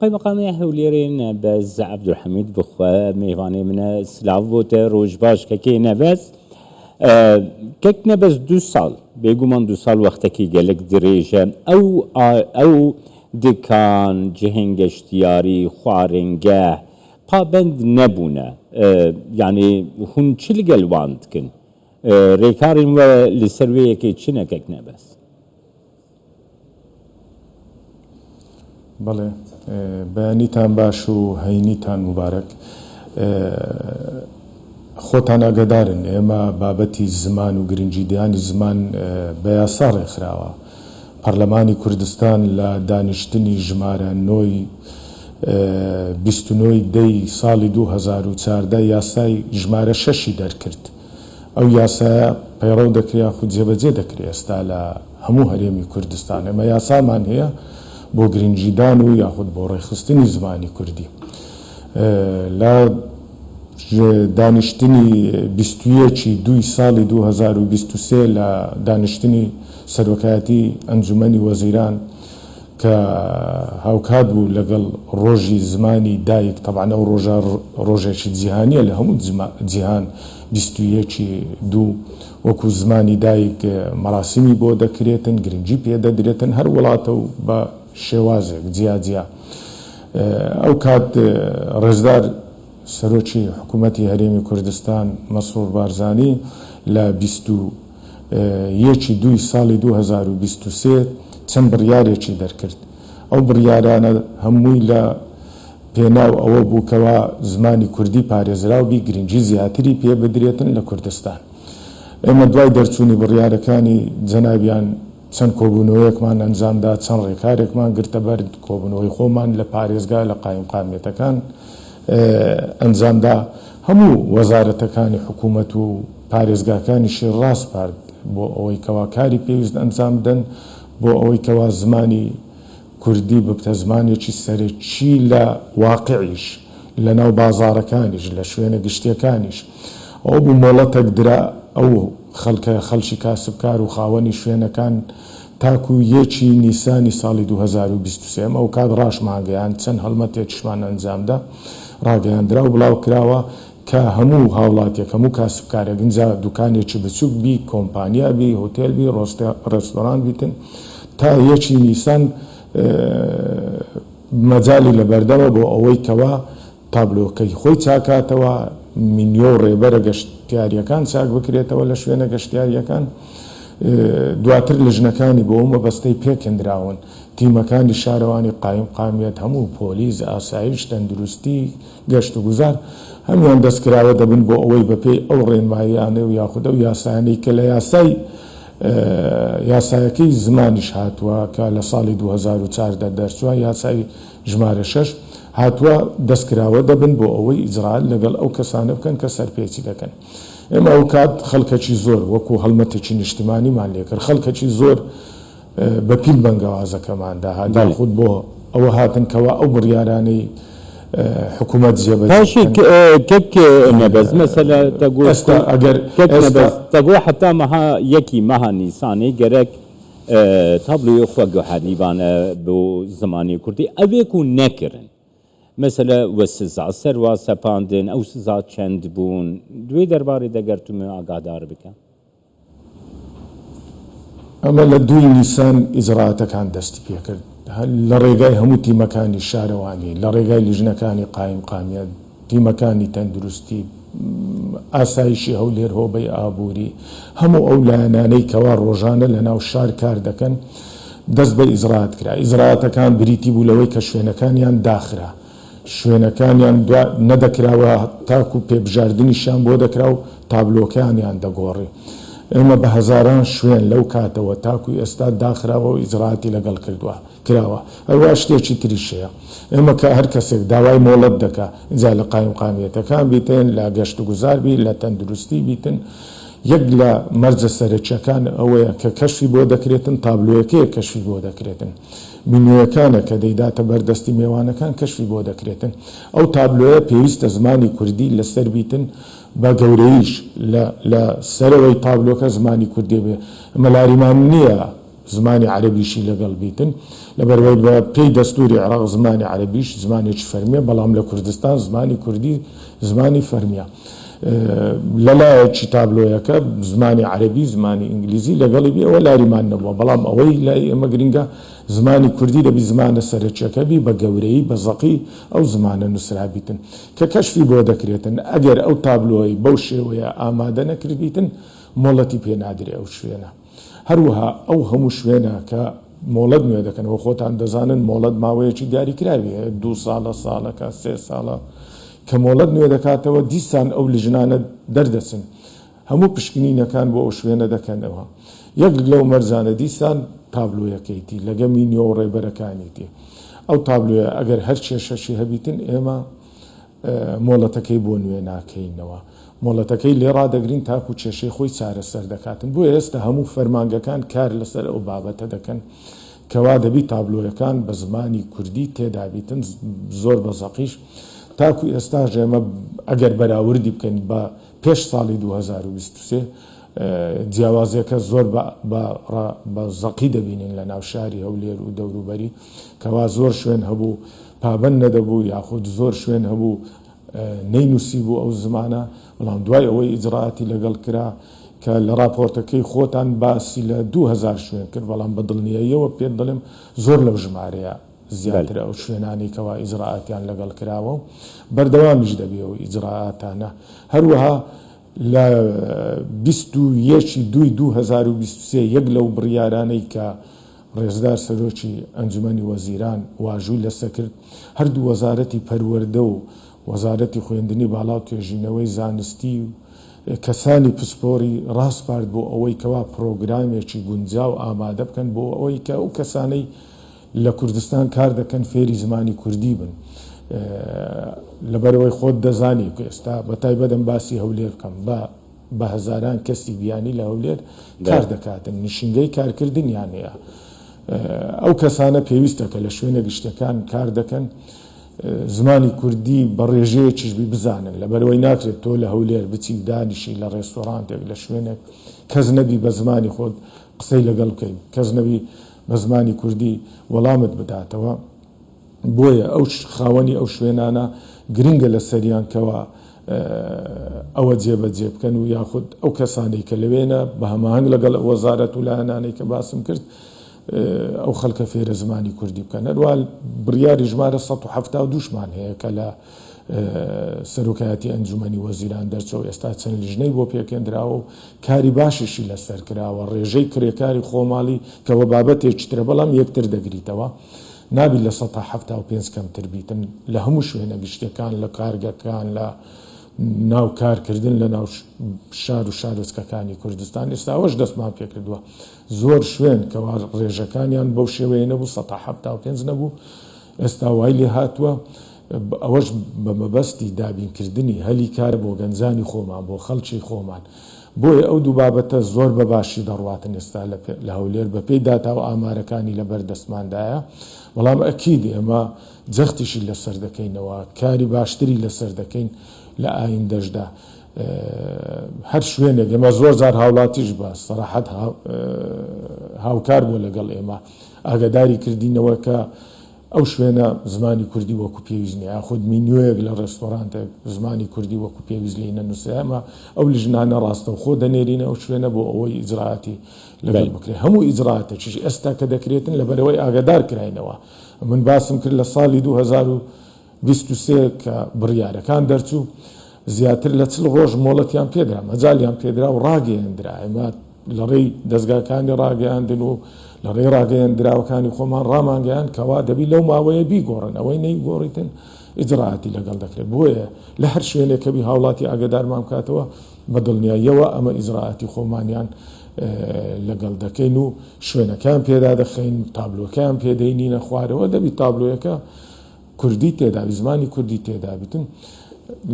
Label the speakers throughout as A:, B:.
A: قای مقامی هولیرین باز عبدالحمید بخوا میوانی من سلاو بوده روش باش که نبز که نبز 2 سال بگومان 2 سال وقتی که گلک دریجه او دکان جهنگشتیاری خوارنگه پابند نبونه یعنی هون چی لگلواند کن ریکارین و لسرویه که چی نکک نبز
B: بله بەیانیتان باش و هەینیتان مبارەک خۆتان ئاگادارن ئێمە بابەتی زمان و گرنگجیدانی زمان بە یاسا ڕێکخراوە پەرلەمانی کوردستان لە دانیشتنی ژمارە 29 دەی ساڵی 2014 یاسای ژمارە 6 دەرکرد ئەو یاسایە پەیڕەو دەکرێت خود جێبەجێ دەکرێت ئێستا لە هەموو هەرێمی کوردستان ئێمە یاسامان هەیە بۆ گرنگجیدان و یاخود بۆ ڕێخستنی زمانی کوردی لە دانیشتنی 21 ساڵی 2023 لە دانیشتنی سەرۆکایەتی ئەنجومەنی وەزیران کە هاوکات بوو لەگەڵ ڕۆژی زمانی دایک طبعاً ئەو ڕۆژێکی جیهانیە لە هەموو جیهان 21 وەکو زمانی دایک مەراسیمی بۆ دەکرێتن گرنگی پێدەدرێتن هەر وڵاتە و بە شێوازێک جیا ئەو کات ڕێزدار سەرۆکی حکوومەتی هەرێمی کوردستان مەسرور بارزانی لە 21 ساڵی 2023 چەند بڕیارێکی دەرکرد ئەو بڕیارانە هەمووی لە پێناو ئەوە بووکەوە زمانی کوردی پارێزراوبی گرنگی زیاتری پێ بدرێتن لە کوردستان ئێمە دوای دەرچوونی بڕیارەکانی جەنابیان چەند کۆبوونەوەیەکمان ئەنجامدا چەند ڕێکارێکمان گرتە بەر کۆبوونەوەی خۆمان لە پارێزگا لە قایمقامێتەکان ئەنجامدا هەموو وەزارەتەکانی حکوومەت و پارێزگاکانیشی ڕاست پارد بۆ ئەوەی کەوا کاری پێویست ئەنجام بدەن بۆ ئەوەی کەوا زمانی کوردی ببتە زمانێکی سەرەکی لە واقعیش لە ناو بازاڕەکانیش لە شوێنە گشتیەکانیش ئەو بوو مۆڵەتێک درا ئەو خەڵکی کاسبکار و خاوەنی شوێنەکان تاکو 1 نیسانی ساڵی 2023 ئەو کات ڕاشماگەیان چەند هەڵمەتێکیشمان ئەنجامدا ڕاگەیاندرا و بڵاو کراوە کە هەموو هاوڵاتێک هەموو کاسبکارێک گنجا دوکانێکی بچووک بی کۆمپانیا بی هۆتێل بی ڕێستۆران بیتن تا 1 نیسان مەجالی لە بەردەوە بۆ ئەوەی کەوا تابلۆکەی خۆی چاکاتەوە مینیۆ ڕێبەرە گەشتیاریەکان چاک بکرێتەوە لە شوێنە گەشتیاریەکان دواتر لژنەکانی بۆ مەبەستەی پێکەندراون تیمەکانی شارەوانی قایمقامیەت هەموو پۆلیس ئاسایش تەندروستی گەشت و گوزار هەمویان دەستکراوە دەبن بۆ ئەوەی بەپێی ئەو ڕێنماییانە و یاخودە و یاسایانەی کە لە یاسایەکەی زمانیش هاتووە کە لە ساڵی 2014 دەرچووە یاسای ژمارە 6 هاتووە دەستکراوە دەبن بۆ ئەوەی ئیجرال لەگەڵ ئەو کەسانە بکەن کە سەرپێچی دەکەن ئێمە ئەو کات خەڵکەکی زۆر وەکو هەڵمەتێکی نیشتیمانیمان لێکرد خەڵکەکی زۆر بەپیل بەنگەوازەکەماندا هادا خود بۆ ئەوە هاتن کەوا ئەو بڕیارانەی حکوومەت
A: جێبەجێ كيك نبز مثلا تقول حتى مها يكي مها نيساني جرك طبلو يخوة حديبانا بو زماني كردي أبيكو نكرن مثلا وسزا سروا سپاندن او سزا چند بون دوی درباره دگر تو می آگادار بکن
B: ئەمە لە 2 نیسان ئیجراتەکان دەستی پێکرد لە ڕێگای هەموو تیمەکانی شارەوانی لە ڕێگای لیژنەکانی قایمقامیەت تیمەکانی تەندروستی ئاسایشی هەولێر هۆبەی ئابووری هەموو ئەو لایەنانەی کەوا ڕۆژانە لە ناو شار کار دەکەن دەست بە ئیجرات کرا ئیجراتەکان بریتی بوو لەوەی کە شوێنەکانیان داخرا شوێنەکانیان نەدەکراوە تاکو پێبژاردنیشان بۆ دەکرا و تابلۆکەیانیان دەگۆڕی ئێمە بە هەزاران شوێن لەو کاتەوە تاکوی ئێستا داخراوە و ئیجراتی لەگەڵ کراوە ئەوە شتێکی تریشەیە ئێمە کە هەر کەسێک داوای مۆڵەت دەکا جا لە قایمقامیەتەکان بیتن لە گەشت و گوزار بی لە تەندروستی بیتن یەک لە مەرجە سەرەکیەکان ئەوەیە کە کەشفی بۆ دەکرێتن تابلۆیەکەیە کەشفی بۆ دەکرێتن مینوەکانە کە دەیداتە بەردەستی میێوانەکان کەشفی بۆ دەکرێتن ئەو تابلۆیە پێویستە زمانی کوردی لەسەر بیتن بە گەورەیش لە سەرەوەی تابلۆکە زمانی کوردی بێ مەلاریمان نییە زمانی عەرەبیشی لەگەڵ بیتن لەبەرەوەی بە پێی دەستوری عێراق زمانی عەرەبیش زمانێکی فەرمیە بەڵام لە کوردستان زمانی کوردی زمانی فەرمیە لەلایەکی تابلۆیەکە زمانی عەرەبی زمانی ئینگلیزی لەگەڵی بێ ئەوە لاریمان نەبووە بەڵام ئەوەی لای ئێمە گرنگە زمانی کوردی دەبی زمانە سەرچیەکە بی بە گەورەی بە زەقی ئەو زمانە نووسرابیتن کە کەشفی بۆ دەکرێتن ئەگەر ئەو تابلۆی بەو شێوەیە ئامادە نەکردبیتن مۆڵەتی پێنادرێ ئەو شوێنە هەروەها ئەو هەموو شوێنە کە مۆڵەت نوێ دەکەنەوە خۆتان دەزانن مۆڵەت ماوەیەکی دیاریکراویە 2 ساڵە ساڵەکە 3 ساڵە کە مۆڵەت نوێ دەکاتەوە دیسان ئەو لژنانە دەردەچن هەموو پشکنینەکان بۆ ئەو شوێنە دەکەنەوە یەک لەو مەرزانە دیسان تابلۆیەکەیتی لەگەمی نێو ڕێبەرەکانیتی ئەو تابلۆیە ئەگەر هەر کێشەشی هەبیتن ئێمە مۆڵەتەکەی بۆ نوێ ناکەینەوە مۆڵەتەکەی لێ ڕادەگرین تاکو کێشەی خۆی چارەسەر دەکاتن بۆ ئێستا هەموو فەرمانگەکان کار لەسەر ئەو بابەتە دەکەن کەوا دەبی تابلۆیەکان بە زمانی کوردی تێدابیتن زۆر بە زەقیش تاکو ئێستاژ ئێمە ئەگەر بەراوردی بکەین بە پێش ساڵی 2023 جیاوازیەکە زۆر بە زەقی دەبینین لە ناو شاری هەولێر و دەوروبەری کەوا زۆر شوێن هەبوو پابەند نەدەبوو یاخود زۆر شوێن هەبوو نەینووسی بوو ئەو زمانە بەڵام دوای ئەوەی ئیجرعاتی لەگەڵ کرا کە لە راپۆرتەکەی خۆتان باسی لە 2000 شوێن کرد بەڵام بە دڵنیاییەوە پێت دەڵێم زۆر لەو ژمارەیە زیاتر ئەو شوێنانی کەوا ئیجرعاتیان لەگەڵ کراوە و بەردەوامیش دەبێەوە ئیجرعاتانە هەروەها لە 21/2/2023 یەک لەو بڕیارانەی کە ڕێزدار سەرۆکی ئەنجومەنی وەزیران واژووی لەسەر کرد هەردوو وەزارەتی پەروەردە و وەزارەتی خوێندنی باڵا و توێژینەوەی زانستی و کەسانی پسپۆری ڕاستپارد بۆ ئەوەی کەوا پرۆگرامێکی گونجاو ئامادە بکەن بۆ ئەوەی کە ئەو کەسانەی لە کوردستان کار دەکەن فێری زمانی کوردی بن لەبەرەوەی خۆت دەزانی کە ئێستا بە تایبەتم باسی هەولێر بکەم بە هەزاران کەسی بیانی لە هەولێر کار دەکاتن نشینگەی کارکردنیان هەیە ئەو کەسانە پێویستە کە لە شوێنە گشتەکان کار دەکەن زمانی کوردی بە ڕێژەیەکیشبی بزانن لەبەرەوەی ناکرێت تۆ لە هەولێر بچی دانیشی لە ڕێستۆرانتێک لە شوێنێک کەس نەبی بە زمانی خۆت قسەی لەگەڵ بکەین کەس نەبی بە زمانی کوردی وەڵامت بداتەوە بۆیە ئەو خاوەنی ئەو شوێنانە گرنگە لە سەریان کەوە ئەوە جێبەجێ بکەن و یاخود ئەو کەسانەی کە لەوێنە بە هەماهنگ لەگەڵ وەزارەت و لایەنانەی کە باسم کرد ئەو خەڵکە فێرە زمانی کوردی بکەن هەروە بڕیاری ژمارە 172مان هەیە کە لە سەرۆکایەتی ئەنجومەنی وەزیران دەرچەوە ئێستا چەند لیژنەی بۆ پێکێنراوە و کاری باشیشی لەسەر کراوە ڕێژەی کرێکاری خۆماڵی کەەوە بابەتێکی ترە بەڵام یەکتر دەگریتەوە نابی لە 175 کەمتر بیتن لە هەموو شوێنە گشتەکان لە کارگەکان لە ناو کارکردن لە ناو شار و شارۆچکەکانی کوردستان ئێستا ئەوەش دەستمان پێکردووە زۆر شوێن کەوا ڕێژەکانیان بەو شێوەیە نەبوو 175 نەبوو ئێستا وای لێ هاتووە ئەوەش بە مەبەستی دابینکردنی هەلی کار بۆ گەنجانی خۆمان بۆ خەڵکی خۆمان بۆیە ئەو دوو بابەتە زۆر بە باشی دەڕواتن ئێستا لە هەولێر بە پێی داتا و ئامارەکانی لە بەردەستماندایە بەڵام ئەکید ئێمە جەختیشی لەسەر دەکەینەوە کاری باشتری لەسەر دەکەین لە ئایندەشدا هەر شوێنێک ئێمە زۆر جار هاوڵاتیش بە سەراحەت هاوکار بۆ لەگەڵ ئێمە ئاگاداری کردینەوە کە ئەو شوێنە زمانی کوردی وەکو پێویست نیە خود مینوەیەک لە ڕێستۆرانتێک زمانی کوردی وەکو پێویست لێ نەنووسێمە ئەو لیژنانە ڕاستە و خۆ دەنێرینە ئەو شوێنە بۆ ئەوەی ئیجرعاتی لەگەڵ بکرێت هەموو ئیجرعاتێکیش ئێستا کە دەکرێتن لەبەرەوەی ئاگادار کراینەوە من باسم کرد لە ساڵی 2023 کە بڕیارەکان دەرچوو زیاتر لە 40 ڕۆژ مۆڵەتیان پێدرا مەجالیان پێدرا و ڕاگەیەندرا ئێمە لە ڕێی دەستگاکانی ڕاگەیاندن و لە ڕێ ڕاگەیەندراوەکانی خۆمان ڕامانگەیان کەوا دەبی لەو ماوەیە بیگۆڕن ئەوەی نەیگۆڕیتن ئیجرعاتی لەگەڵ دەکرێت بۆیە لە هەر شوێنێکەبی هاوڵاتی ئاگادارمان بکاتەوە بە دڵنیاییەوە ئەمە ئیجرعاتی خۆمانیان لەگەڵ دەکەین و شوێنەکان پێدا دەخەین تابلۆکان پێدەینینە خوارەوە دەبی تابلۆیەکە کوردی تێدا زمانی کوردی تێدا بیتن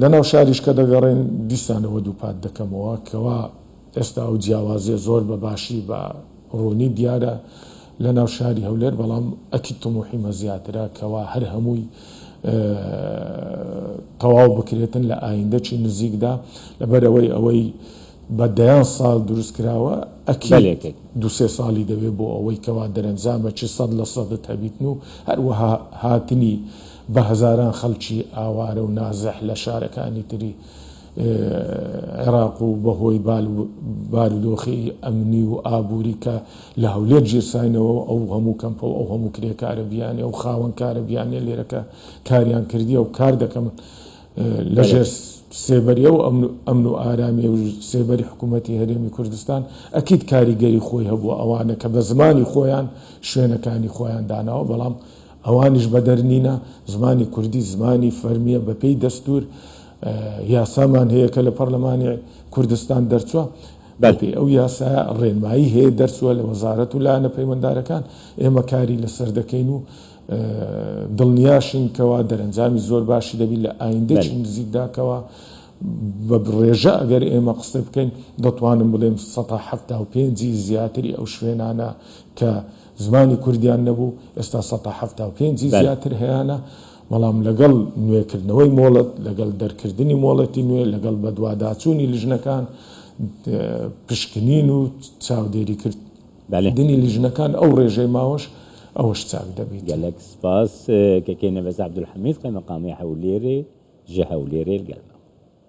B: لە ناو شاریش کە دەگەڕێن دیسانەوە دووپات دەکەمەوە کەوا ئێستا ئەو جیاوازیە زۆر بە باشی بە ڕوونی دیارە لە ناو شاری هەولێر بەڵام ئەکی تموحیمە زیاترە کەوا هەر هەمووی تەواو بکرێتن لە ئایندەی نزیکدا لەبەرەوەی ئەوەی بە دەیان ساڵ دروست کراوە ئەکی
A: بەلێکێک.
B: دوسێ ساڵی دەوێت بۆ ئەوەی کەوا دەرەنجامە چ 100% هەبیتن و هەروەها هاتنی بە هەزاران خەڵکی ئاوارە و نازەح لە شارەکانی تری عێراق و بەهۆی بارودۆخی ئەمنی و ئابووری کە لە هەولێر گیرساینەوە ئەو هەموو کەمپە و ئەو هەموو کرێکارە بیانێ و خاوەن کارە بیانێ لێرەکە کاریان کردیە و کار دەکەم لەژێر سێبەریە و ئەمن و ئارامی و سێبەری حکوومەتی هەرێمی کوردستان ئەکید کاریگەری خۆی هەبوو ئەوانە کە بە زمانی خۆیان شوێنەکانی خۆیان داناوە بەڵام ئەوانیش بەدەرنینە زمانی کوردی زمانی فەرمیە بەپێی دەستور یاسامان هەیە کە لە پەرلەمانی کوردستان دەرچووە بەپێی ئەو یاسا ڕێنمایی هەیە دەرچووە لە وەزارەت و لایەنە پەیوەنددارەکان ئێمە کاری لەسەر دەکەین و دڵنیاشین کەوا دەرەنجامی زۆر باشی دەبی لە ئایندەی نزیکداکەوە بە ڕێژە ئەگەر ئێمە قسە بکەین دەتوانم بڵێم 175 زیاتری ئەو شوێنانە کە زمانی کوردیان نەبوو ئێستا 175 زیاتر هەیەە بەڵام لەگەڵ نوێکردنەوەی مۆڵەت لەگەڵ دەرکردنی مۆڵەتی نوێ لەگەڵ بەدواداچوونی لیژنەکان پشکنین و چاودێریکردنی لیژنەکان ئەو ڕێژەی ماوەش ئەوەش چاک دەبێت.
A: گەلێک سپاس کەکەی نەبەز عەبدولحەمید قەیمەقامی هەولێرێ ژە هەولێرێ گەلمە.